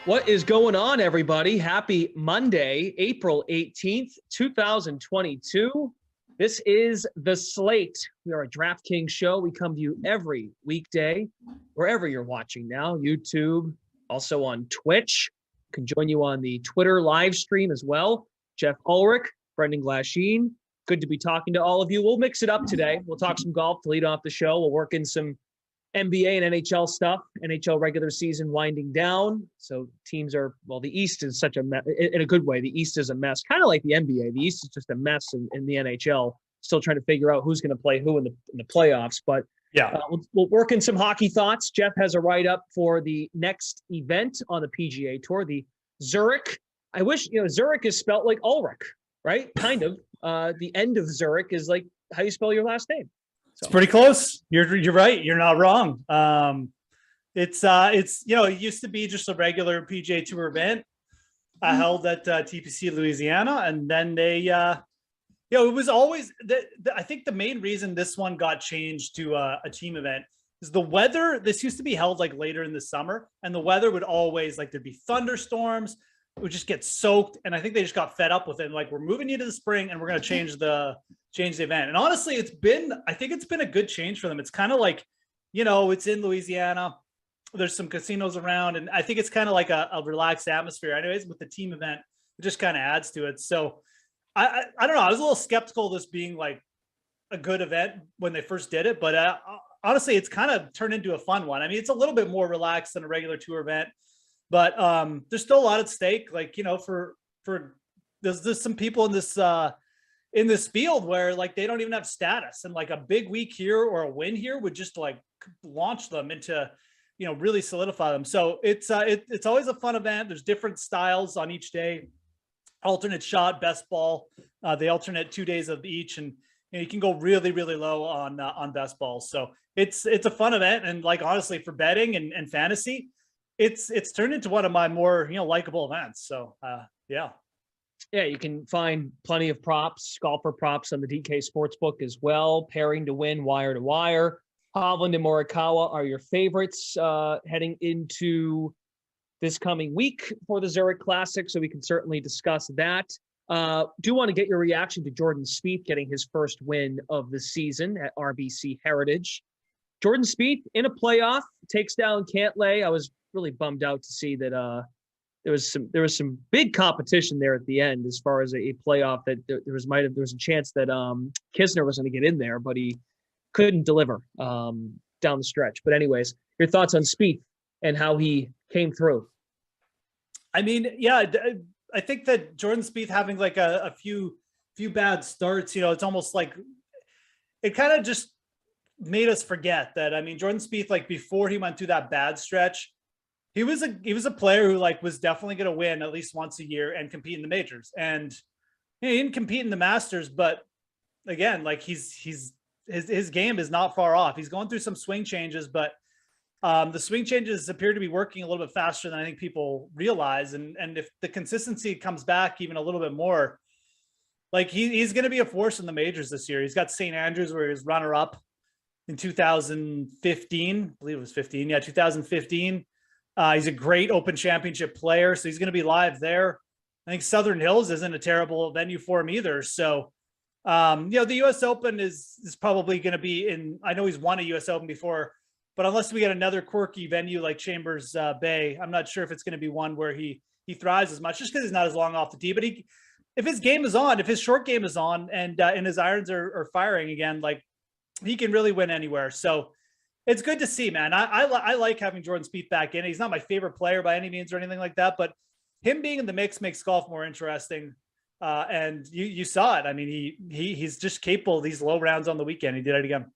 What is going on, everybody? Happy Monday, April 18th, 2022. This is the Slate. We are a DraftKings show. We come to you every weekday, wherever you're watching now, YouTube, also on Twitch. Can join you on the Twitter live stream as well. Geoff, Ulrich, Brendan Glasheen. Good to be talking to all of you. We'll mix it up today. We'll talk some golf to lead off the show. We'll work in some NBA and NHL stuff. NHL regular season winding down. So teams are, well, the East is such a mess, in a good way. The East is a mess, kind of like the NBA. The East is just a mess in the NHL. Still trying to figure out who's going to play who in the playoffs. But yeah, we'll work in some hockey thoughts. Geoff has a write-up for the next event on the PGA Tour, the Zurich. I wish, Zurich is spelled like Ulrich, right? Kind of. The end of Zurich is like how you spell your last name. So. It's pretty close. You're right. You're not wrong. It's it used to be just a regular PGA Tour event held at TPC Louisiana, and then they it was always I think the main reason this one got changed to a team event is the weather. This used to be held like later in the summer, and the weather would always there'd be thunderstorms. It would just get soaked, and I think they just got fed up with it. Like, we're moving you to the spring, and we're going to change the event. And honestly, I think it's been a good change for them. It's kind of like, it's in Louisiana. There's some casinos around, and I think it's kind of like a relaxed atmosphere. Anyways, with the team event, it just kind of adds to it. So I don't know. I was a little skeptical of this being like a good event when they first did it, but honestly, it's kind of turned into a fun one. I mean, it's a little bit more relaxed than a regular tour event. But there's still a lot at stake. Like, for there's some people in this field where they don't even have status, and like a big week here or a win here would just launch them into, really solidify them. So it's always a fun event. There's different styles on each day, alternate shot, best ball. They alternate 2 days of each, and you can go really, really low on best balls. So it's a fun event, and honestly, for betting and fantasy, it's turned into one of my more likable events. So yeah, you can find plenty of props, golfer props on the DK Sportsbook as well. Pairing to win, wire to wire. Hovland and Morikawa are your favorites heading into this coming week for the Zurich Classic, so we can certainly discuss that. Do want to get your reaction to Jordan Spieth getting his first win of the season at RBC Heritage. Jordan Spieth in a playoff takes down Cantlay. I was really bummed out to see that there was some big competition there at the end as far as a playoff, that there was a chance that Kisner was going to get in there, but he couldn't deliver down the stretch. But anyways, your thoughts on Spieth and how he came through? I mean, yeah, I think that Jordan Spieth having a few bad starts, it's almost like it kind of just made us forget that. I mean, Jordan Spieth, before he went through that bad stretch, he was a player who was definitely going to win at least once a year and compete in the majors. And he didn't compete in the Masters, but again, his game is not far off. He's going through some swing changes, but the swing changes appear to be working a little bit faster than I think people realize. And if the consistency comes back even a little bit more, he's going to be a force in the majors this year. He's got St. Andrews, where he was runner up in 2015. I believe it was 15. Yeah, 2015. He's a great Open Championship player, so he's going to be live there. I think Southern Hills isn't a terrible venue for him either. So, the U.S. Open is probably going to be in. I know he's won a U.S. Open before, but unless we get another quirky venue like Chambers Bay, I'm not sure if it's going to be one where he thrives as much, just because he's not as long off the tee. But if his game is on, if his short game is on, and his irons are firing again, he can really win anywhere. So it's good to see, man. I like having Jordan Spieth back in. He's not my favorite player by any means or anything like that, but him being in the mix makes golf more interesting. And you saw it. I mean, he's just capable of these low rounds on the weekend. He did it again.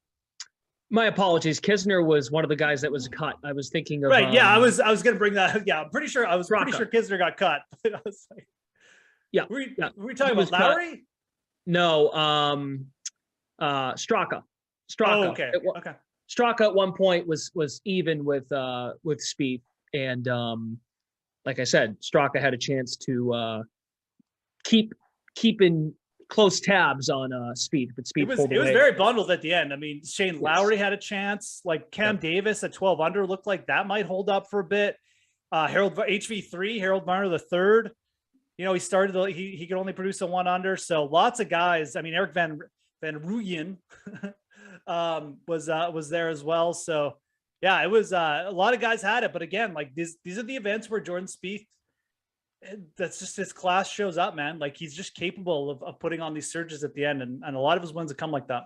My apologies. Kisner was one of the guys that was cut. I was thinking of right. Yeah, I was going to bring that. Yeah, I'm pretty sure pretty sure Kisner got cut. I was yeah. Were we talking about Lowry? Cut. No, Straka. Oh, okay. Okay. Straka at one point was even with Spieth, and like I said, Straka had a chance to keep in close tabs on Spieth, but Spieth it was very bundled at the end. I mean, Shane Lowry had a chance. Cam Davis at 12 under looked like that might hold up for a bit. Harold HV3, Harold Varner the third. He started he could only produce a 1 under. So lots of guys. I mean, Eric Van Rooyen was there as well. So yeah, it was a lot of guys had it. But again, like these are the events where Jordan Spieth, that's just his class shows up, man. Like he's just capable of putting on these surges at the end, and a lot of his wins have come like that.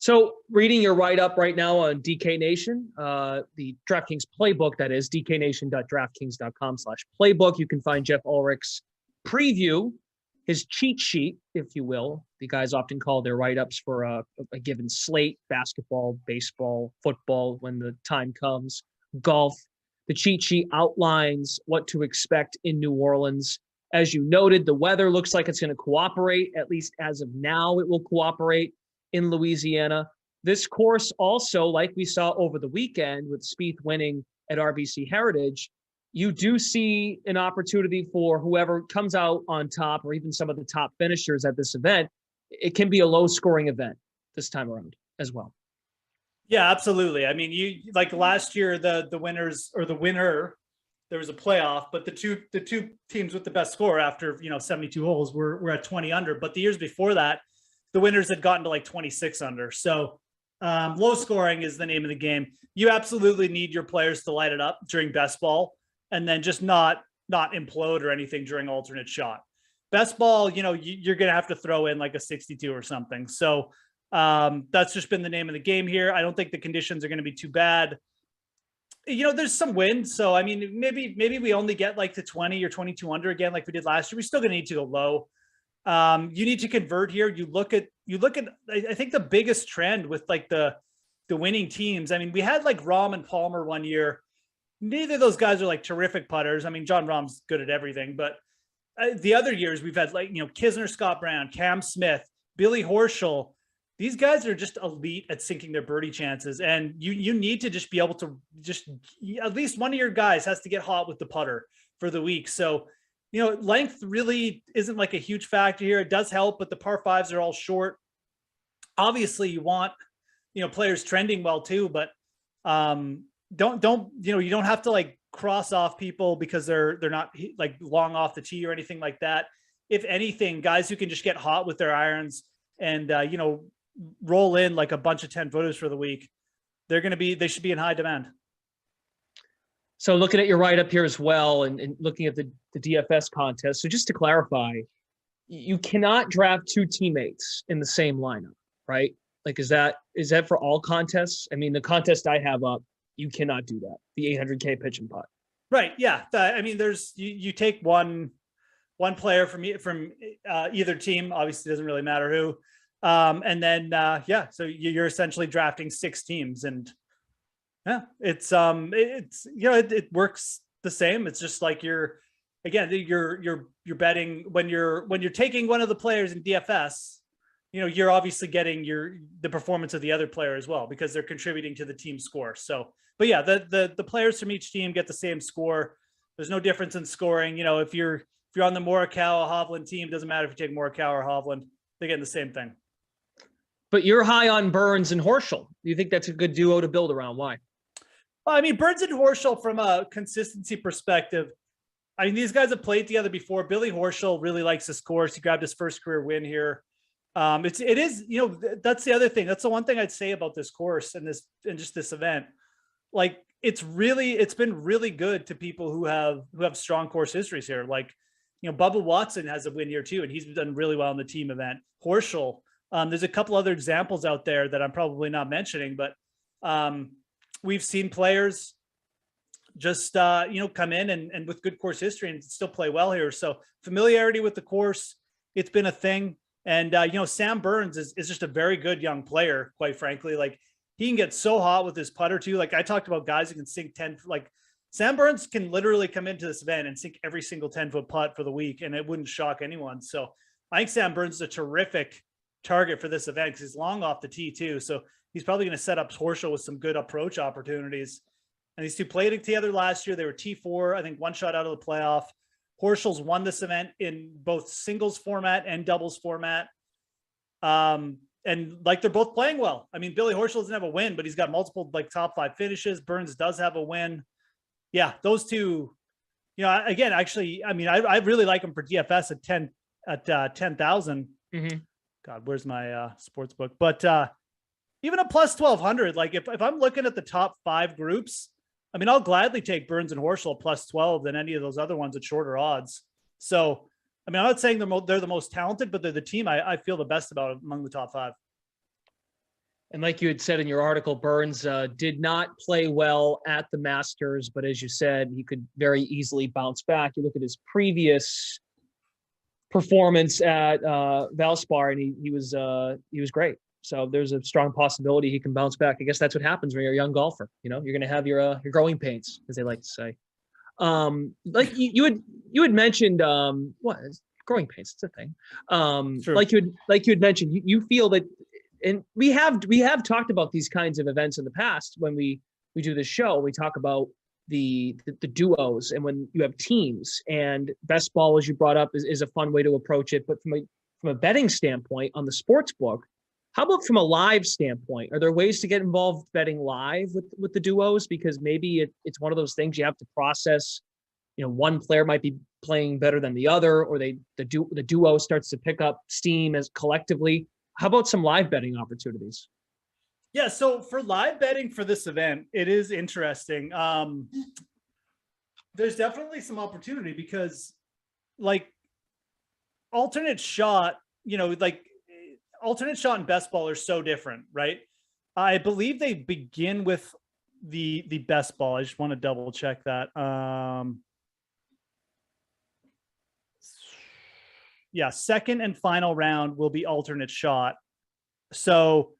So reading your write-up right now on DK Nation, the DraftKings playbook, that is dknation.draftkings.com/playbook. You can find Geoff Ulrich's preview, his cheat sheet, if you will. The guys often call their write-ups for a given slate: basketball, baseball, football, when the time comes, golf. The cheat sheet outlines what to expect in New Orleans. As you noted, the weather looks like it's going to cooperate. At least as of now, it will cooperate in Louisiana. This course also, like we saw over the weekend with Spieth winning at RBC Heritage, you do see an opportunity for whoever comes out on top, or even some of the top finishers at this event. It can be a low-scoring event this time around as well. Yeah, absolutely. I mean, you like last year, the winners, or the winner, there was a playoff, but the two teams with the best score after 72 holes were at 20 under. But the years before that, the winners had gotten to like 26 under. So low scoring is the name of the game. You absolutely need your players to light it up during best ball, and then just not implode or anything during alternate shot. Best ball, you're going to have to throw in like a 62 or something. So that's just been the name of the game here. I don't think the conditions are going to be too bad. There's some wind. So, I mean, maybe we only get like to 20 or 22 under again, like we did last year. We're still going to need to go low. You need to convert here. You look at, I think the biggest trend with like the winning teams. I mean, we had like Rahm and Palmer one year. Neither of those guys are like terrific putters. I mean, John Rahm's good at everything, but the other years we've had like, Kisner, Scott Brown, Cam Smith, Billy Horschel. These guys are just elite at sinking their birdie chances. And you need to just be able to at least one of your guys has to get hot with the putter for the week. So, length really isn't like a huge factor here. It does help, but the par fives are all short. Obviously you want, players trending well too, but you don't have to like cross off people because they're not like long off the tee or anything like that. If anything, guys who can just get hot with their irons and, roll in like a bunch of 10 footers for the week, they should be in high demand. So looking at your write-up here as well, and looking at the DFS contest. So just to clarify, you cannot draft two teammates in the same lineup, right? Like, is that for all contests? I mean, the contest I have up, you cannot do that. The 800K pitch and putt. Right. Yeah. I mean, there's you take one player from either team. Obviously, it doesn't really matter who. And then so you're essentially drafting 6 teams, and yeah, it works the same. It's just like you're betting when you're taking one of the players in DFS, you're obviously getting the performance of the other player as well, because they're contributing to the team score. So, but yeah, the players from each team get the same score. There's no difference in scoring. If you're on the Morikawa Hovland team, doesn't matter if you take Morikawa or Hovland, they're getting the same thing. But you're high on Burns and Horschel. Do you think that's a good duo to build around? Why? Well, I mean, Burns and Horschel, from a consistency perspective, I mean, these guys have played together before. Billy Horschel really likes this course. He grabbed his first career win here. It is, that's the other thing. That's the one thing I'd say about this course and just this event. Like, it's been really good to people who have strong course histories here. Like, Bubba Watson has a win here too, and he's done really well in the team event. Horschel, there's a couple other examples out there that I'm probably not mentioning, but we've seen players just come in and with good course history and still play well here. So familiarity with the course, it's been a thing. And Sam Burns is just a very good young player, quite frankly. Like, he can get so hot with his putter too. Like, I talked about guys who can sink 10, like Sam Burns can literally come into this event and sink every single 10-foot putt for the week, and it wouldn't shock anyone. So I think Sam Burns is a terrific target for this event because he's long off the tee too. So he's probably going to set up Horschel with some good approach opportunities. And these two played together last year. They were T4, I think, one shot out of the playoff. Horschel's won this event in both singles format and doubles format. And like, they're both playing well. I mean, Billy Horschel doesn't have a win, but he's got multiple like top 5 finishes. Burns does have a win. yeah, those two, again, actually, I mean, I really like them for DFS at 10,000. Mm-hmm. God, where's my sports book? But even a plus 1,200, like if I'm looking at the top 5 groups, I mean, I'll gladly take Burns and Horschel plus 12 than any of those other ones at shorter odds. So, I mean, I'm not saying they're the most talented, but they're the team I feel the best about among the top 5. And like you had said in your article, Burns did not play well at the Masters, but as you said, he could very easily bounce back. You look at his previous performance at Valspar, and he was great. So there's a strong possibility he can bounce back. I guess that's what happens when you're a young golfer. You're going to have your growing pains, as they like to say. Like you had mentioned, what growing pains? It's a thing. Sure. Like you had mentioned, you feel that, and we have talked about these kinds of events in the past when we do this show. We talk about the duos and when you have teams, and best ball, as you brought up, is a fun way to approach it. But from a betting standpoint on the sports book, how about from a live standpoint? Are there ways to get involved betting live with the duos? Because maybe it's one of those things you have to process. One player might be playing better than the other, or the duo starts to pick up steam as collectively. How about some live betting opportunities? Yeah, so for live betting for this event, it is interesting. There's definitely some opportunity because, like, alternate shot, alternate shot and best ball are so different, right? I believe they begin with the best ball. I just want to double check that. Yeah, second and final round will be alternate shot. So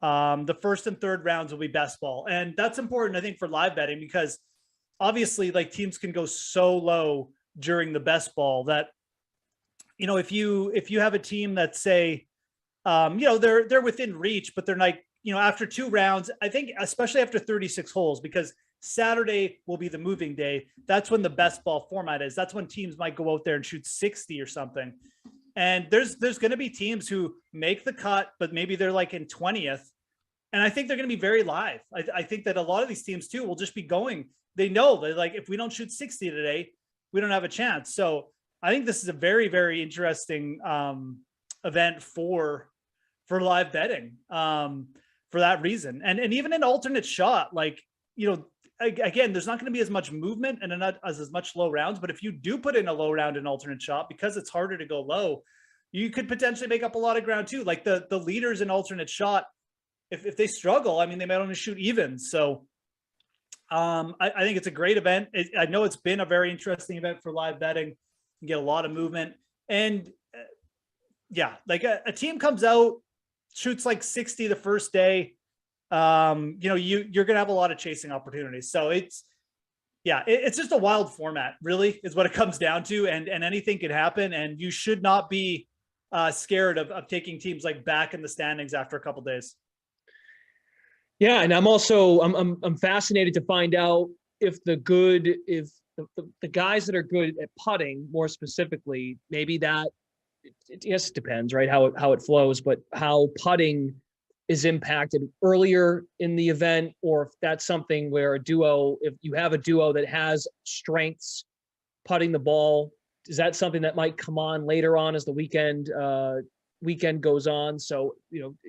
the first and third rounds will be best ball. And that's important, I think, for live betting, because obviously, like, teams can go so low during the best ball that, if you have a team that, say, they're within reach, but they're like, after 2 rounds, I think, especially after 36 holes, because Saturday will be the moving day. That's when the best ball format is. That's when teams might go out there and shoot 60 or something. And there's going to be teams who make the cut, but maybe they're like in 20th. And I think they're going to be very live. I think that a lot of these teams too will just be going. They know that, like, if we don't shoot 60 today, we don't have a chance. So I think this is a very, very interesting event for live betting for that reason. And even an alternate shot, like, again, there's not going to be as much movement and not as much low rounds. But if you do put in a low round in alternate shot, because it's harder to go low, you could potentially make up a lot of ground too. Like the leaders in alternate shot, if they struggle, I mean, they might only shoot even. So I think it's a great event. I know it's been a very interesting event for live betting. You get a lot of movement. And yeah, like a team comes out, shoots like 60 the first day. You're going to have a lot of chasing opportunities. So it's just a wild format, really, is what it comes down to. And anything can happen. And you should not be scared of taking teams like back in the standings after a couple of days. Yeah. And I'm fascinated to find out if the guys that are good at putting, more specifically, maybe that, yes, it depends, right? How it flows, but how putting is impacted earlier in the event, or if that's something where if you have a duo that has strengths putting the ball, is that something that might come on later on as the weekend goes on? So,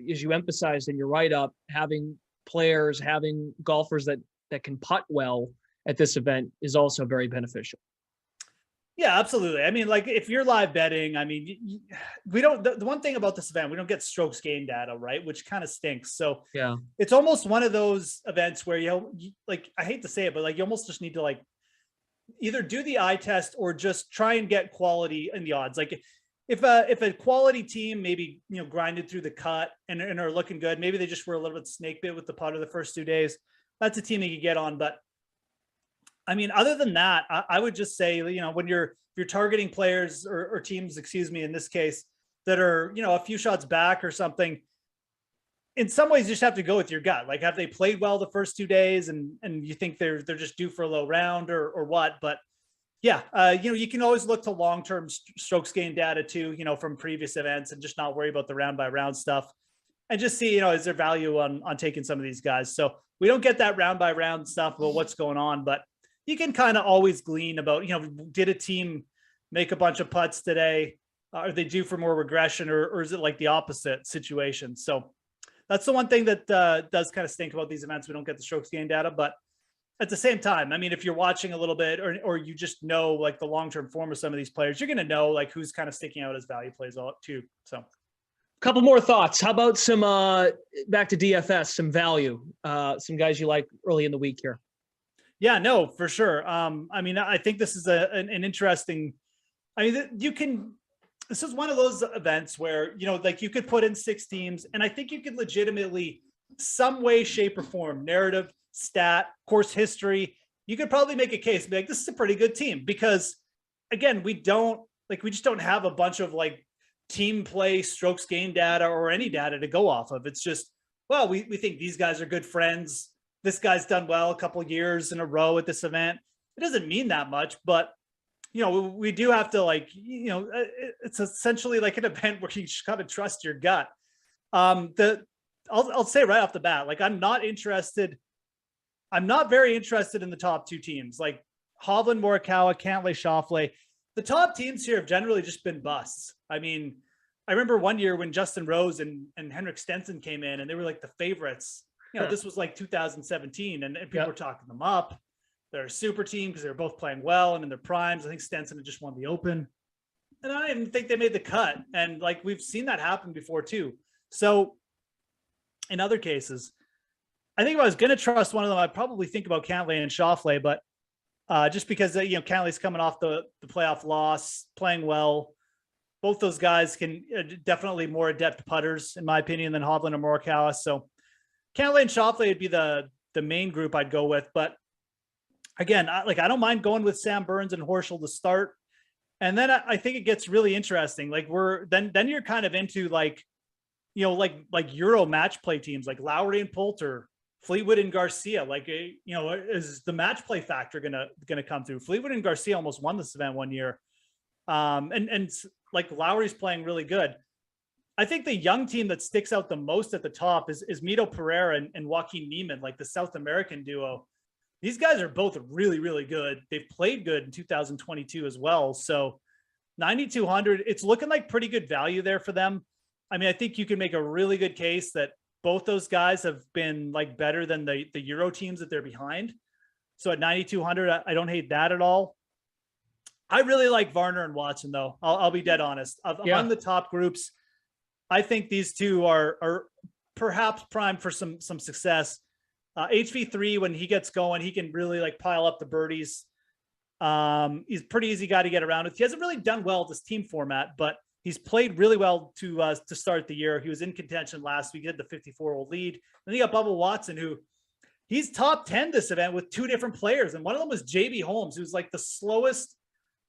as you emphasized in your write-up, having golfers that can putt well at this event is also very beneficial. Yeah, absolutely. I mean, like, if you're live betting, I mean, we don't, the one thing about this event, we don't get strokes gain data, right? Which kind of stinks. So yeah, it's almost one of those events where, like, I hate to say it, but like, you almost just need to, like, either do the eye test or just try and get quality in the odds. Like, if a quality team maybe, grinded through the cut and are looking good, maybe they just were a little bit snake bit with the putter the first 2 days, that's a team you could get on. But I mean, other than that, I would just say, when you're targeting players or teams, in this case, that are, a few shots back or something, in some ways you just have to go with your gut. Like, have they played well the first 2 days and you think they're just due for a low round or what? But yeah, you can always look to long-term strokes gain data too, from previous events, and just not worry about the round by round stuff, and just see, is there value on taking some of these guys? So we don't get that round by round stuff about what's going on, but you can kind of always glean about, did a team make a bunch of putts today? Are they due for more regression, or is it like the opposite situation? So that's the one thing that does kind of stink about these events. We don't get the strokes gain data, but at the same time, I mean, if you're watching a little bit, or you just know like the long-term form of some of these players, you're going to know like who's kind of sticking out as value plays too. So couple more thoughts. How about some back to DFS, some value, some guys you like early in the week here? Yeah, no, for sure. I mean, I think this is an interesting, I mean, this is one of those events where, like you could put in 6 teams, and I think you could legitimately, some way, shape, or form, narrative, stat, course history, you could probably make a case and be like, this is a pretty good team, because again, we just don't have a bunch of like team play, strokes gain data, or any data to go off of. It's just, well, we think these guys are good friends. This guy's done well a couple of years in a row at this event. It doesn't mean that much, but we do have to it's essentially like an event where you just gotta trust your gut. I'll say right off the bat, like I'm not very interested in the top 2 teams, like Hovland, Morikawa, Cantlay, Schauffele. The top teams here have generally just been busts. I mean, I remember one year when Justin Rose and Henrik Stenson came in, and they were like the favorites. This was like 2017, and people were talking them up. They're a super team because they were both playing well and in their primes. I think Stenson had just won the Open, and I didn't think they made the cut. And like we've seen that happen before too. So in other cases, I think if I was going to trust one of them, I'd probably think about Cantlay and Schauffele, but just because Cantlay's coming off the playoff loss, playing well. Both those guys can definitely more adept putters, in my opinion, than Hovland or Morikawa. So Cantlay and Schauffele would be the main group I'd go with. But again, I don't mind going with Sam Burns and Horschel to start. And then I think it gets really interesting. Like then you're kind of into like Euro match play teams like Lowry and Poulter, Fleetwood and Garcia. Like, is the match play factor gonna come through? Fleetwood and Garcia almost won this event one year. And like Lowry's playing really good. I think the young team that sticks out the most at the top is Mito Pereira and Joaquin Niemann, like the South American duo. These guys are both really, really good. They've played good in 2022 as well. So 9,200, it's looking like pretty good value there for them. I mean, I think you can make a really good case that both those guys have been like better than the Euro teams that they're behind. So at 9,200, I don't hate that at all. I really like Varner and Watson, though. I'll be dead honest. Among the top groups, I think these two are perhaps primed for some success. HV3, when he gets going, he can really like pile up the birdies. He's a pretty easy guy to get around with. He hasn't really done well this team format, but he's played really well to start the year. He was in contention last week. He had the 54-hole lead. Then you got Bubba Watson, who he's top 10 this event with 2 different players. And one of them was JB Holmes, who's like the slowest,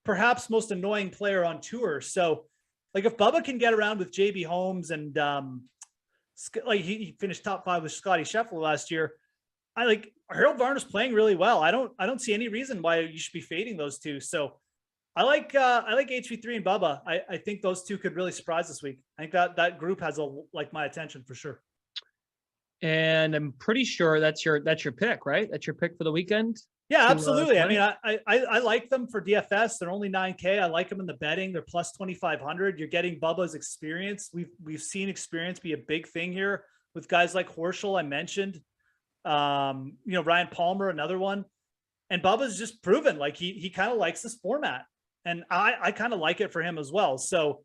perhaps most annoying player on tour. So like if Bubba can get around with JB Holmes and like he finished top 5 with Scotty Scheffler last year, Harold Varner's playing really well. I don't see any reason why you should be fading those two. So I like HV3 and Bubba. I think those two could really surprise this week. I think that group has my attention for sure. And I'm pretty sure that's your pick, right? That's your pick for the weekend. Yeah, absolutely. I mean, I like them for DFS. They're only 9K. I like them in the betting. They're plus 2,500. You're getting Bubba's experience. We've seen experience be a big thing here with guys like Horschel, I mentioned. Ryan Palmer, another one. And Bubba's just proven like he kind of likes this format. And I kind of like it for him as well. So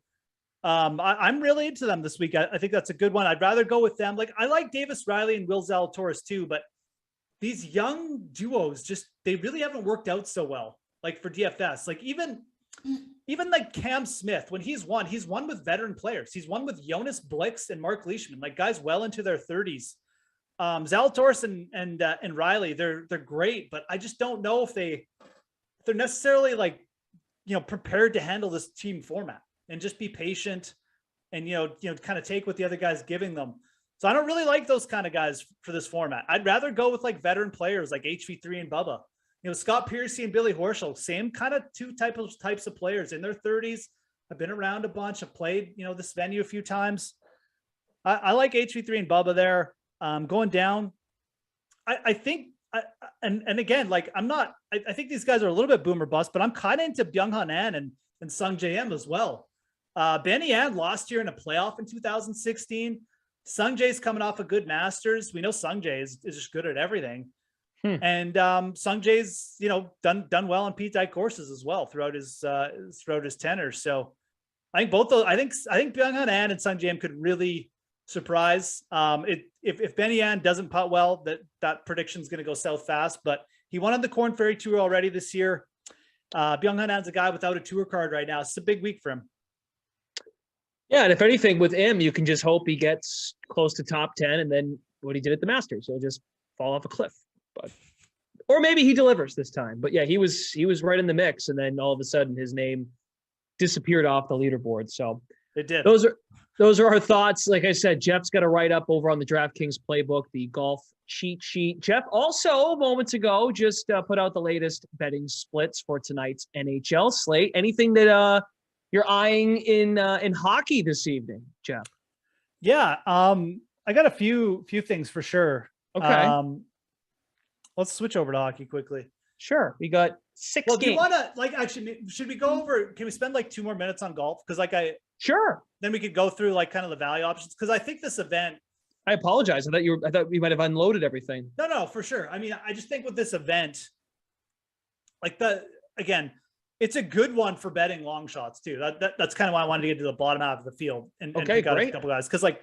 I'm really into them this week. I think that's a good one. I'd rather go with them. Like I like Davis Riley and Will Zalatoris too, but these young duos they really haven't worked out so well. Like for DFS, like even like Cam Smith, when he's won with veteran players. He's won with Jonas Blix and Mark Leishman, like guys well into their 30s. Zalatoris and Riley, they're great, but I just don't know if they're necessarily like, prepared to handle this team format and just be patient and, kind of take what the other guy's giving them. So I don't really like those kind of guys for this format. I'd rather go with like veteran players like HV3 and Bubba. Scott Piercy and Billy Horschel, same kind of two types of players in their 30s. I've been around a bunch. I've played, this venue a few times. I like HV3 and Bubba there. Going down, I think and again, like I'm not. I think these guys are a little bit boomer bust, but I'm kind of into Byung-Hun An and Sung J-M as well. Benny An lost here in a playoff in 2016. Sung Jae's coming off a good Masters. We know Sung Jae is just good at everything. And Sung Jae's, done well on Pete Dye courses as well throughout his tenure. So I think both those, I think Byung-Hun An and Sung Jae could really surprise. If Benny An doesn't putt well, that prediction is going to go south fast. But he won on the Korn Ferry Tour already this year. Byung-Hun An's a guy without a tour card right now. It's a big week for him. Yeah, and if anything, with him, you can just hope he gets close to top 10, and then what he did at the Masters, he'll just fall off a cliff. Or maybe he delivers this time. But yeah, he was right in the mix, and then all of a sudden his name disappeared off the leaderboard. So it did. Those are our thoughts. Like I said, Geoff's got a write-up over on the DraftKings playbook, the golf cheat sheet. Geoff also moments ago just put out the latest betting splits for tonight's NHL slate. Anything that you're eyeing in hockey this evening, Geoff? Yeah, I got a few things for sure. Okay. Let's switch over to hockey quickly. Sure. We got 6 Well, games. do you want to actually? Should we go over? Can we spend 2 more minutes on golf? Because sure. Then we could go through kind of the value options. Because I think this event. I apologize. I thought we might have unloaded everything. No, for sure. I mean, I just think with this event, it's a good one for betting long shots too. That's kind of why I wanted to get to the bottom half of the field and pick out a couple guys. Because like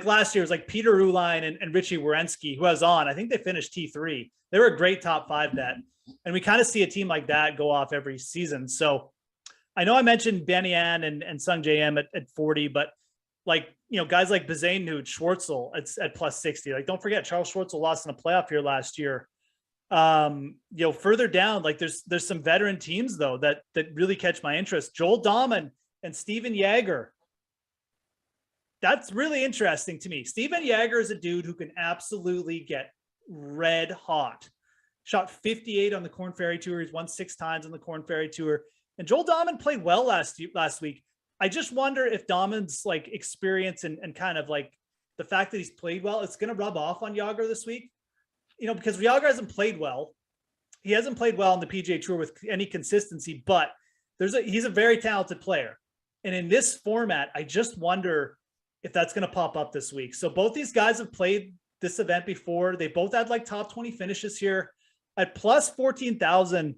last year, it was Peter Uihlein and Richie Werenski, who I was on. I think they finished T3. They were a great top 5 bet. And we kind of see a team like that go off every season. So I know I mentioned Benny An and Sung J-M at 40, but guys like Bazane, Schwartzel at plus 60. Don't forget, Charles Schwartzel lost in a playoff here last year. Further down, there's some veteran teams though that really catch my interest. Joel Dahman and Steven Jaeger. That's really interesting to me. Steven Jaeger is a dude who can absolutely get red hot. Shot 58 on the Korn Ferry Tour. He's won 6 times on the Korn Ferry Tour. And Joel Dahman played well last week. I just wonder if Dahman's experience and kind of the fact that he's played well, it's going to rub off on Jaeger this week. Because Jaeger hasn't played well. He hasn't played well on the PGA Tour with any consistency, but he's a very talented player. And in this format, I just wonder if that's going to pop up this week. So both these guys have played this event before. They both had top 20 finishes here at plus 14,000.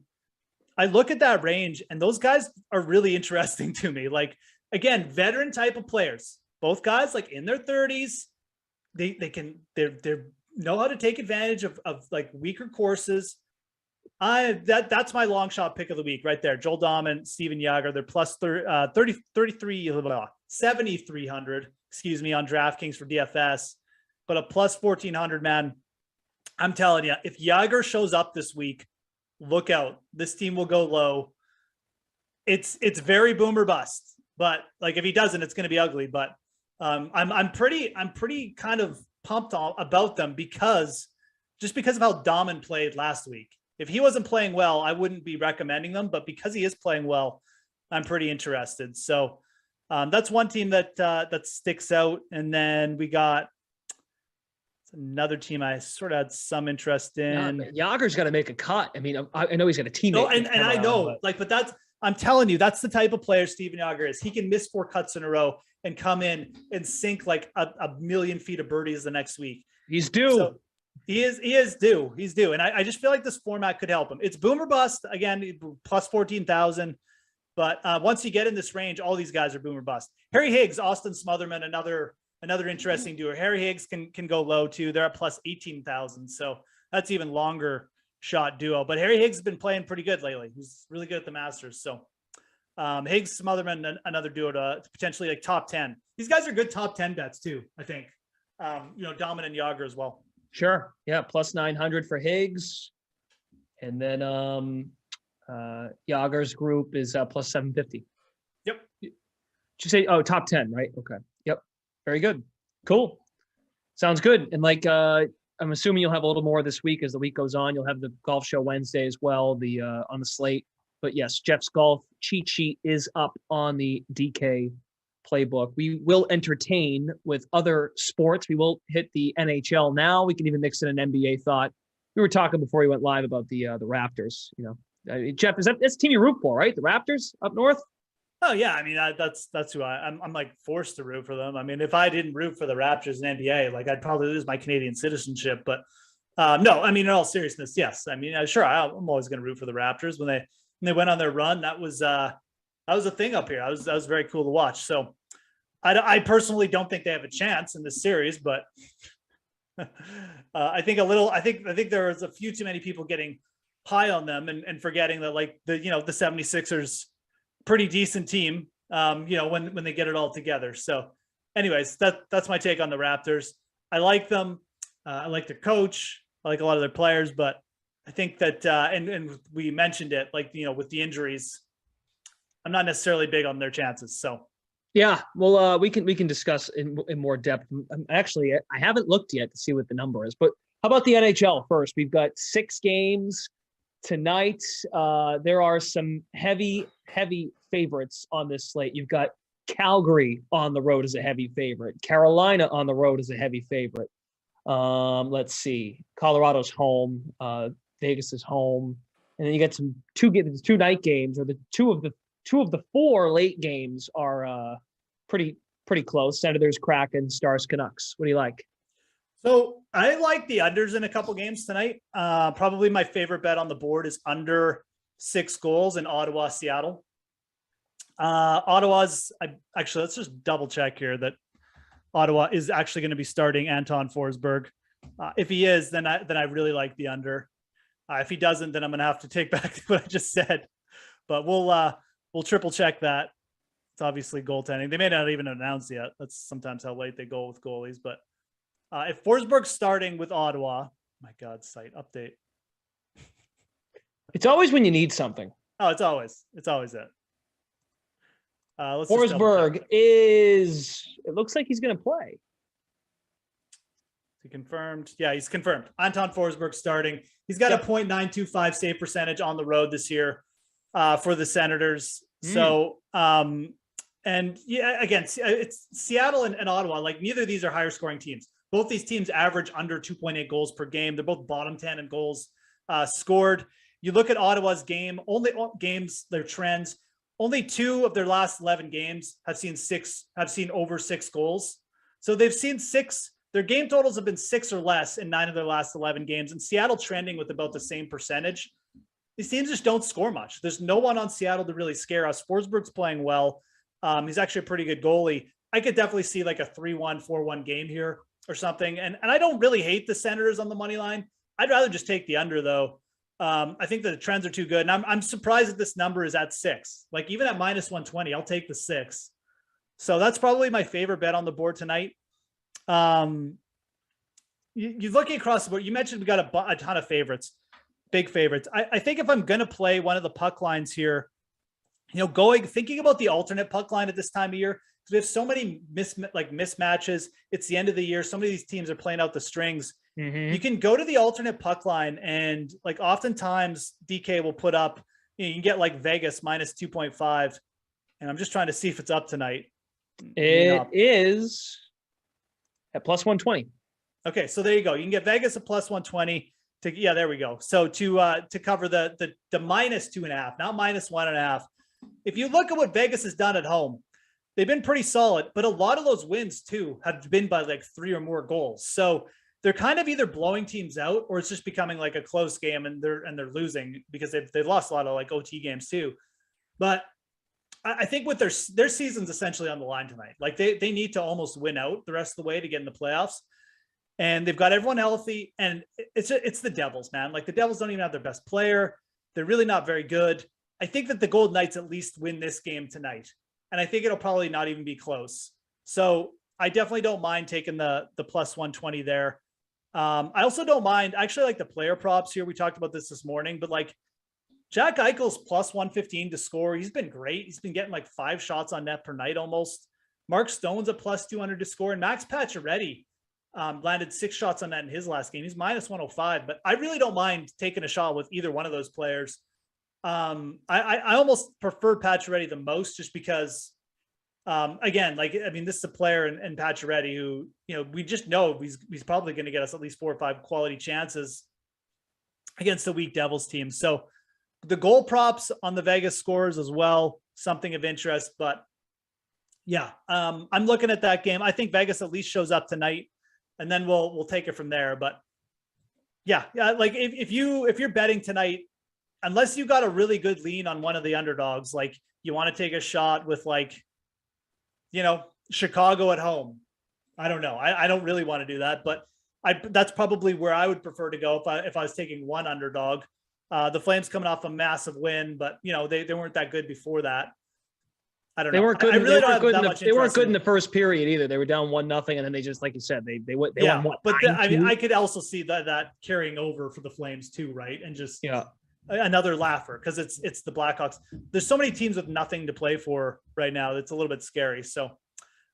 I look at that range and those guys are really interesting to me. Again, veteran type of players, both guys in their 30s, they're know how to take advantage of weaker courses. That's my long shot pick of the week right there. Joel Dahman, Steven Jaeger, they're plus 7,300, on DraftKings for DFS, but a plus 1,400, man. I'm telling you, if Jaeger shows up this week, look out. This team will go low. It's very boomer bust, but if he doesn't, it's going to be ugly. But I'm pretty kind of pumped about them because of how Dahman played last week. If he wasn't playing well, I wouldn't be recommending them, but because he is playing well, I'm pretty interested. So that's one team that sticks out. And then we got another team I sort of had some interest in. Yeah, Jager's got to make a cut. I mean, I know he's got a teammate. No, and I know, but I'm telling you, that's the type of player Steven Jaeger is. He can miss 4 cuts in a row and come in and sink a million feet of birdies the next week. He's due. So he is due. He's due. And I just feel like this format could help him. It's boomer bust again, plus 14,000. But once you get in this range, all these guys are boomer bust. Harry Higgs, Austin Smotherman, another interesting duo. Harry Higgs can go low too. They're at plus 18,000. So that's even longer shot duo. But Harry Higgs has been playing pretty good lately. He's really good at the Masters. So Higgs, Smotherman, another duo to potentially top 10. These guys are good top 10 bets too, I think. Dahman and Jaeger as well. Sure. Yeah, plus 900 for Higgs. And then Jager's group is plus 750. Yep. Did you say, top 10, right? Okay. Yep. Very good. Cool. Sounds good. And I'm assuming you'll have a little more this week as the week goes on. You'll have the golf show Wednesday as well, on the slate. But yes, Geoff's golf cheat sheet is up on the DK playbook. We will entertain with other sports. We will hit the NHL now. We can even mix in an NBA thought. we were talking before we went live about the Raptors. Geoff, that's the team you root for, right? The Raptors up north. Oh yeah, I mean that's who I'm like forced to root for them. I mean, if I didn't root for the Raptors in NBA, like I'd probably lose my Canadian citizenship. But no, I mean in all seriousness, yes. I mean, sure, I'm always going to root for the Raptors. When they went on their run, that was a thing up here. That was very cool to watch. So I personally don't think they have a chance in this series, but I think there was a few too many people getting high on them and forgetting that like the 76ers. Pretty decent team, when they get it all together. So anyways, that's my take on the Raptors. I like them. I like their coach. I like a lot of their players, but I think that, and we mentioned it, like, with the injuries, I'm not necessarily big on their chances. So yeah, well, we can discuss in more depth. Actually, I haven't looked yet to see what the number is, but how about the NHL first? We've got 6 games tonight. There are some heavy favorites on this slate. You've got Calgary on the road as a heavy favorite. Carolina on the road as a heavy favorite. Let's see. Colorado's home. Vegas is home. And then you get two night games, or the two of the 4 late games are pretty close. Senators, Kraken, Stars, Canucks. What do you like? So I like the unders in a couple games tonight. Probably my favorite bet on the board is under 6 goals in Ottawa, Seattle. Let's just double check here that Ottawa is actually going to be starting Anton Forsberg. If he is, then I really like the under. If he doesn't, then I'm going to have to take back what I just said. But we'll triple check that. It's obviously goaltending. They may not even announce yet. That's sometimes how late they go with goalies. But if Forsberg's starting with Ottawa, my God, site update. It's always when you need something. Oh, it's always it. Forsberg it looks like he's going to play. He confirmed. Yeah, he's confirmed. Anton Forsberg starting. He's got a .925 save percentage on the road this year for the Senators. So, and yeah, again, it's Seattle and Ottawa. Like, neither of these are higher scoring teams. Both these teams average under 2.8 goals per game. They're both bottom 10 in goals scored. You look at Ottawa's their trends. Only 2 of their last 11 games have seen over 6 goals. So they've seen 6. Their game totals have been 6 or less in 9 of their last 11 games. And Seattle trending with about the same percentage. These teams just don't score much. There's no one on Seattle to really scare us. Forsberg's playing well. He's actually a pretty good goalie. I could definitely see like a 3-1, 4-1 game here or something. And I don't really hate the Senators on the money line. I'd rather just take the under, though. I think that the trends are too good. And I'm surprised that this number is at 6. Like, even at -120, I'll take the 6. So that's probably my favorite bet on the board tonight. You're looking across the board. You mentioned we got a ton of favorites, big favorites. I think if I'm going to play one of the puck lines here, thinking about the alternate puck line at this time of year, because we have so many mismatches. It's the end of the year. Some of these teams are playing out the strings. Mm-hmm. You can go to the alternate puck line, and like oftentimes DK will put up, you can get like Vegas -2.5. And I'm just trying to see if it's up tonight. It is at +120. Okay, so there you go. You can get Vegas at +120. There we go. So to cover the -2.5, not -1.5. If you look at what Vegas has done at home, they've been pretty solid, but a lot of those wins too have been by like 3 or more goals. So they're kind of either blowing teams out, or it's just becoming like a close game and they're losing because they've lost a lot of like OT games too. But I think with their season's essentially on the line tonight. Like they need to almost win out the rest of the way to get in the playoffs. And they've got everyone healthy, and it's the Devils, man. Like, the Devils don't even have their best player. They're really not very good. I think that the Golden Knights at least win this game tonight. And I think it'll probably not even be close. So I definitely don't mind taking the +120 there. I also don't mind. I actually like the player props here. We talked about this morning, but like Jack Eichel's +115 to score. He's been great. He's been getting like 5 shots on net per night almost. Mark Stone's at +200 to score. And Max Pacioretty landed 6 shots on net in his last game. He's -105, but I really don't mind taking a shot with either one of those players. I almost prefer Pacioretty the most, just because, again, this is a player in Pacioretty who, we just know he's probably going to get us at least 4 or 5 quality chances. against the weak Devils team. So the goal props on the Vegas scores as well, something of interest. But yeah, I'm looking at that game. I think Vegas at least shows up tonight, and then we'll take it from there. But yeah, like if you're betting tonight, unless you got a really good lean on one of the underdogs, like you want to take a shot with like, Chicago at home. I don't know. I don't really want to do that, but that's probably where I would prefer to go if I was taking one underdog. The Flames coming off a massive win, but they weren't that good before that. I don't know. They weren't good. They weren't good in the in first period either. They were down 1-0, and then they just, like you said, they won. What, but I could also see that carrying over for the Flames too, right? And just another laugher, because it's the Blackhawks. There's so many teams with nothing to play for right now. It's a little bit scary. So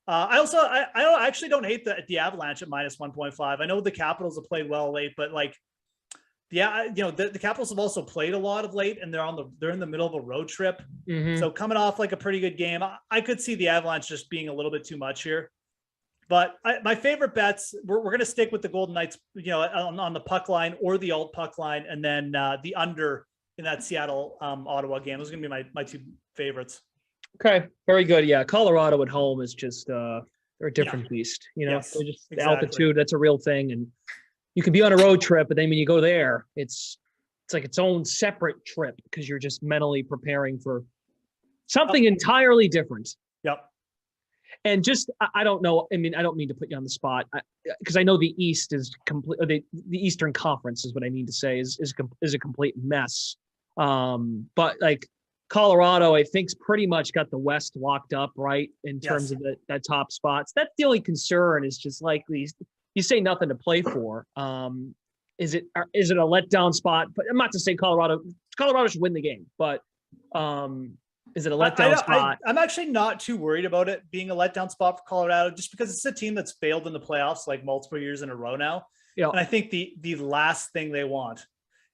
I actually don't hate the Avalanche at -1.5. I know the Capitals have played well late, but like, the Capitals have also played a lot of late, and they're in the middle of a road trip. Mm-hmm. So coming off like a pretty good game, I could see the Avalanche just being a little bit too much here. But my favorite bets, we're going to stick with the Golden Knights, on the puck line or the alt puck line, and then the under in that Seattle Ottawa game. Those are going to be my two favorites. Okay, very good. Yeah, Colorado at home is just they're a different beast. Yes, they're just exactly. The altitude. That's a real thing, and you can be on a road trip, but then when you go there, it's like its own separate trip because you're just mentally preparing for something entirely different. Yep. And just, I don't know. I mean, I don't mean to put you on the spot because I know the East is complete. The Eastern Conference is what I mean to say is a complete mess. But like Colorado, I think's pretty much got the West locked up, right, in terms of that top spots. That's the only concern is just like these. You say nothing to play for. Is it a letdown spot? But I'm not to say Colorado should win the game, but is it a letdown spot? I'm actually not too worried about it being a letdown spot for Colorado, just because it's a team that's failed in the playoffs like multiple years in a row now. Yeah. And I think the last thing they want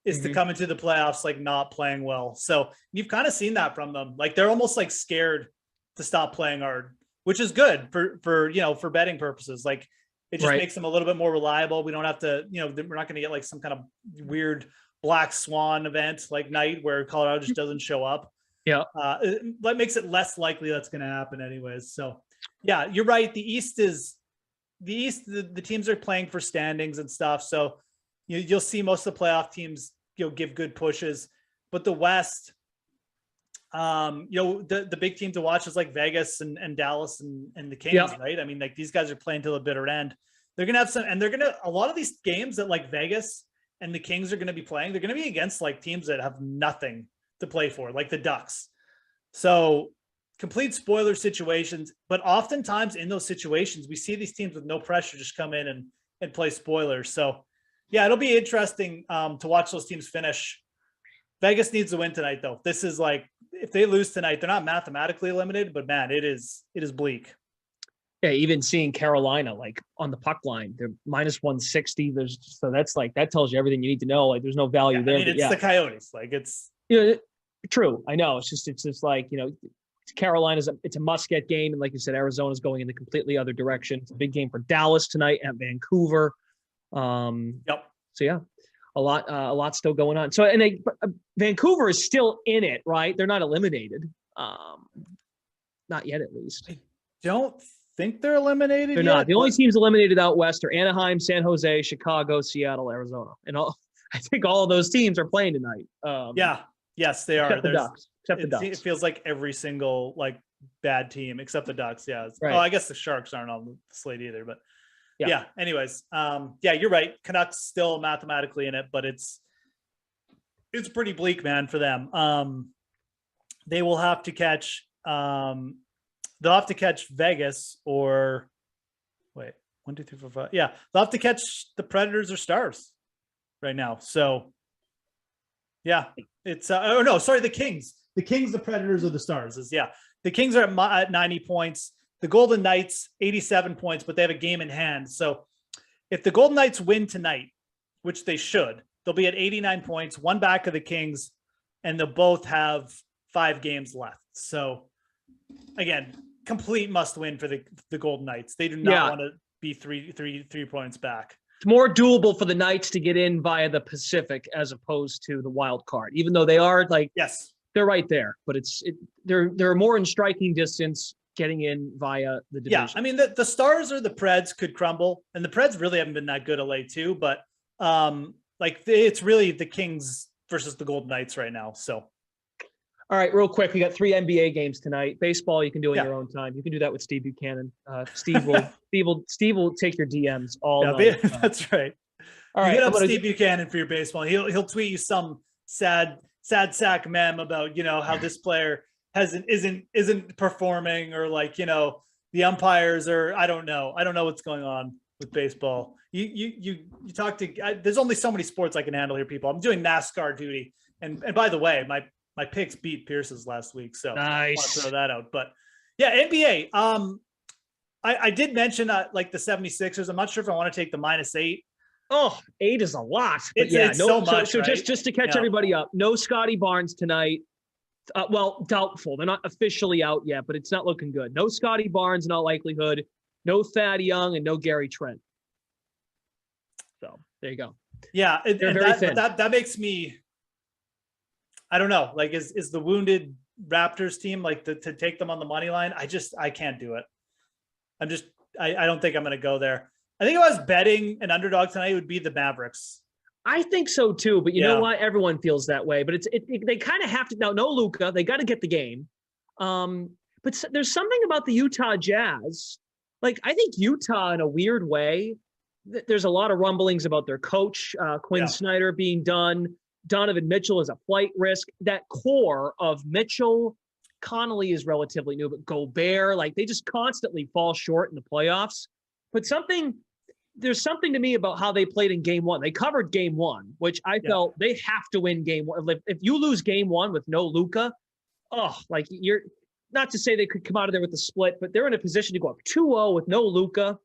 is to come into the playoffs like not playing well. So you've kind of seen that from them. Like they're almost like scared to stop playing hard, which is good for betting purposes. Like it just makes them a little bit more reliable. We don't have to, we're not going to get like some kind of weird black swan event like night where Colorado just doesn't show up. Yeah. That makes it less likely that's going to happen anyways. So yeah, you're right. The East, the teams are playing for standings and stuff. So you'll see most of the playoff teams, give good pushes, but the West, the big team to watch is like Vegas and Dallas and the Kings, right? I mean, like these guys are playing till the bitter end. They're going to have a lot of these games that like Vegas and the Kings are going to be playing, they're going to be against like teams that have nothing to play for, like the Ducks. So complete spoiler situations, but oftentimes in those situations, we see these teams with no pressure just come in and play spoilers. So yeah, it'll be interesting to watch those teams finish. Vegas needs to win tonight, though. This is like, if they lose tonight, they're not mathematically eliminated, but man, it is bleak. Yeah, even seeing Carolina like on the puck line, they're -160. That tells you everything you need to know. Like there's no value there. I mean, it's the Coyotes. Like it's true. I know. It's just like Carolina's it's a must-get game, and like you said, Arizona's going in the completely other direction. It's a big game for Dallas tonight at Vancouver. So yeah, a lot still going on. So Vancouver is still in it, right? They're not eliminated. Not yet, at least. I don't think they're eliminated. They're not. The only teams eliminated out west are Anaheim, San Jose, Chicago, Seattle, Arizona, and I think all of those teams are playing tonight. Yes, they are. Except the Ducks. It feels like every single like bad team except the Ducks. Yeah. Right. Oh, I guess the Sharks aren't on the slate either, but yeah. Anyways, you're right. Canucks still mathematically in it, but it's pretty bleak, man, for them. They will have to catch. They'll have to catch Vegas or wait, 1, 2, 3, 4, 5. Yeah, they'll have to catch the Predators or Stars right now. So yeah, it's the Kings. The Kings, the Predators, or the Stars the Kings are at 90 points. The Golden Knights, 87 points, but they have a game in hand. So if the Golden Knights win tonight, which they should, they'll be at 89 points, one back of the Kings, and they'll both have 5 games left. So again, complete must win for the Golden Knights. They do not want to be three points back. It's more doable for the Knights to get in via the Pacific as opposed to the wild card, even though they are yes, they're right there, but they're more in striking distance getting in via the division. Yeah, I mean the Stars or the Preds could crumble, and the Preds really haven't been that good of late too. But it's really the Kings versus the Golden Knights right now. So, all right, real quick, we got 3 NBA games tonight. Baseball you can do in your own time. You can do that with Steve Buchanan. Steve will take your DMs all night. That's right. All right, hit up Steve Buchanan for your baseball. He'll tweet you some sad sack meme about how this player isn't performing, or the umpires, or I don't know what's going on with baseball. You talk to there's only so many sports I can handle here, people. I'm doing NASCAR duty, and by the way, my picks beat Pierce's last week, so nice. I want to throw that out. But yeah, NBA. I did mention the 76ers. I'm not sure if I want to take the -8. Oh, 8 is a lot. But it's so much. So right? just to catch everybody up, no Scotty Barnes tonight. Well, doubtful. They're not officially out yet, but it's not looking good. No Scotty Barnes in all likelihood. No Thad Young and no Gary Trent. So there you go. Yeah, and very thin. That makes me. I don't know. Is the wounded Raptors team to take them on the money line? I can't do it. I don't think I'm going to go there. I think if I was betting an underdog tonight, it would be the Mavericks. I think so too, but you know what? Everyone feels that way. But they kind of have to now. No Luka, they got to get the game. But there's something about the Utah Jazz. I think Utah, in a weird way, there's a lot of rumblings about their coach Quinn Snyder being done. Donovan Mitchell is a flight risk. That core of Mitchell, Connolly is relatively new, but Gobert, they just constantly fall short in the playoffs. But there's something to me about how they played in game 1. They covered game 1, which I felt they have to win game 1. If you lose game 1 with no Luka, you're not to say they could come out of there with a split, but they're in a position to go up 2-0 with no Luka.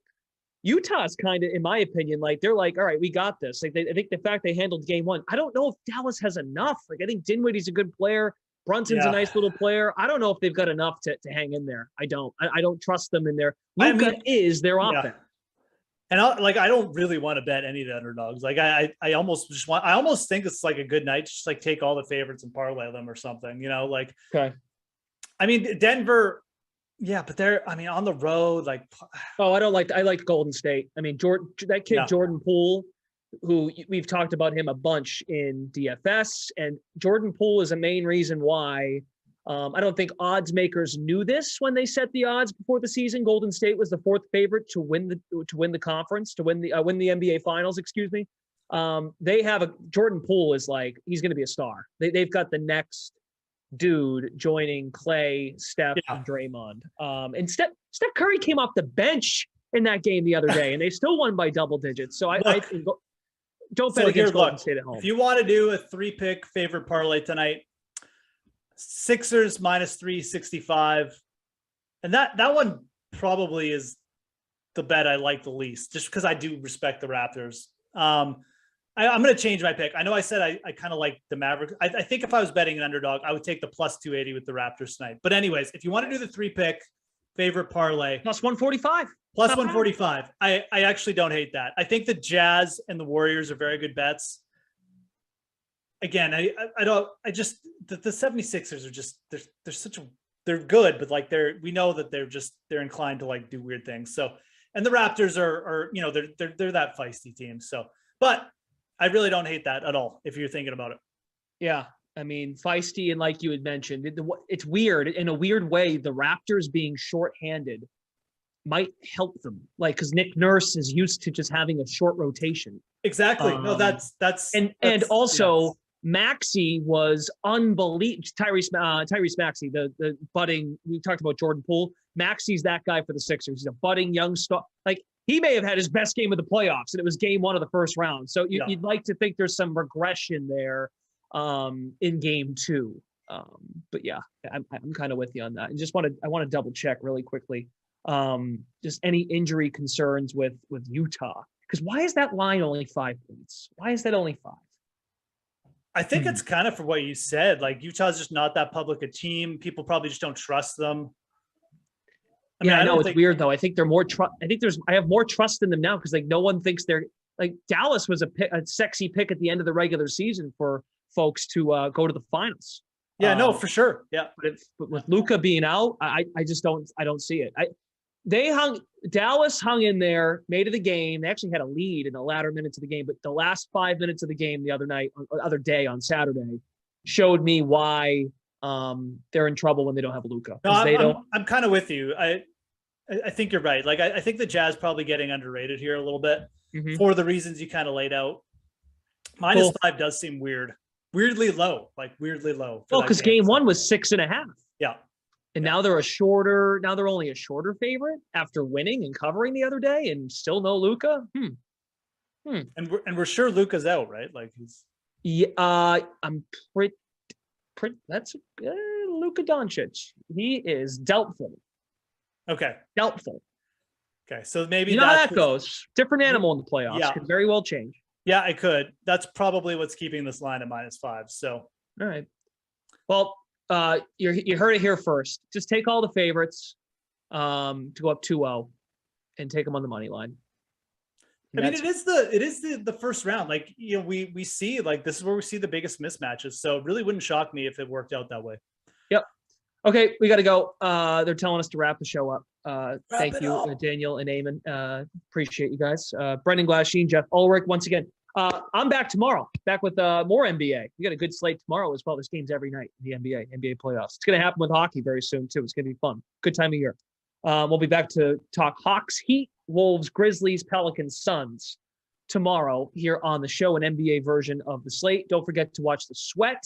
Utah's kind of, in my opinion, they're all right, we got this. I think the fact they handled game 1, I don't know if Dallas has enough. I think Dinwiddie's a good player. Brunson's a nice little player. I don't know if they've got enough to hang in there. I don't trust them in there. Luka is their offense. And I don't really want to bet any of the underdogs. I almost think it's a good night. Just take all the favorites and parlay them or something, Okay. I mean, Denver, but they're, on the road, I like Golden State. I mean, Jordan Poole, who we've talked about him a bunch in DFS, and Jordan Poole is a main reason why. I don't think odds makers knew this when they set the odds before the season. Golden State was the 4th favorite to win the conference, to win the NBA Finals. Excuse me. They have Jordan Poole is he's going to be a star. They've got the next dude joining Clay, Steph, and Draymond. And Steph Curry came off the bench in that game the other day, and they still won by double digits. So I think don't bet against Golden State at home. If you want to do a 3-pick favorite parlay tonight, Sixers -365, and that one probably is the bet I like the least, just because I do respect the Raptors. I'm going to change my pick. I know I said I kind of like the Mavericks. I think if I was betting an underdog, I would take the +280 with the Raptors tonight. But anyways, if you want to do the 3-pick favorite parlay, +145. +145. I actually don't hate that. I think the Jazz and the Warriors are very good bets. Again, the 76ers are just they're good, but we know that they're inclined to do weird things. So, and the Raptors are they're that feisty team. So, but I really don't hate that at all if you're thinking about it. Yeah, I mean, feisty, and like you had mentioned, it's weird in a weird way. The Raptors being shorthanded might help them, like, because Nick Nurse is used to just having a short rotation. Exactly. No, that's and also Maxey was unbelievable. Tyrese Maxey, the budding. We talked about Jordan Poole. Maxey's that guy for the Sixers. He's a budding young star. Like, he may have had his best game of the playoffs, and it was game 1 of the first round. So you'd like to think there's some regression there in game 2. But yeah, I'm kind of with you on that. And I want to double check really quickly. Just any injury concerns with Utah, because why is that line only 5 points? Why is that only 5? I think it's kind of for what you said. Like, Utah's just not that public a team. People probably just don't trust them. I know it's weird though. I think they're more I have more trust in them now because, like, no one thinks they're like Dallas was a sexy pick at the end of the regular season for folks to go to the finals. Yeah, no, for sure. Yeah. But with Luka being out, I just don't see it. Dallas hung in there, made it a game. They actually had a lead in the latter minutes of the game, but the last 5 minutes of the game the other day on Saturday showed me why they're in trouble when they don't have Luka. No, I'm kind of with you. I think you're right. Like I think the Jazz probably getting underrated here a little bit for the reasons you kind of laid out. -5 does seem weirdly low. Well, because game one was 6.5. Yeah. And now they're only a shorter favorite after winning and covering the other day and still no Luka. And we're sure Luka's out, right? Like he's. Yeah, I'm pretty. That's Luka Doncic. He is doubtful. Okay. Doubtful. Okay, so maybe you know how that goes. Different animal in the playoffs. Yeah. Could very well change. Yeah, it could. That's probably what's keeping this line at -5. So. All right. Well, you heard it here first. Just take all the favorites to go up 2-0 and take them on the money line. I mean, it is the first round. Like, you know, we see like this is where we see the biggest mismatches. So it really wouldn't shock me if it worked out that way. Yep. Okay, we got to go. They're telling us to wrap the show up. Thank you, Daniel and Eamon. Appreciate you guys. Brendan Glasheen, Geoff, Ulrich. Once again, I'm back tomorrow. Back with more NBA. We got a good slate tomorrow as well. There's games every night in the NBA playoffs. It's going to happen with hockey very soon too. It's going to be fun. Good time of year. We'll be back to talk Hawks, Heat, Wolves, Grizzlies, Pelicans, Suns tomorrow here on the show, an NBA version of the slate. Don't forget to watch The Sweat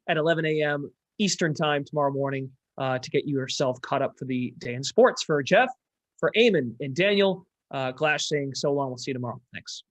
at 11 a.m. Eastern time tomorrow morning to get yourself caught up for the day in sports. For Geoff, for Eamon and Daniel, Glash saying so long. We'll see you tomorrow. Thanks.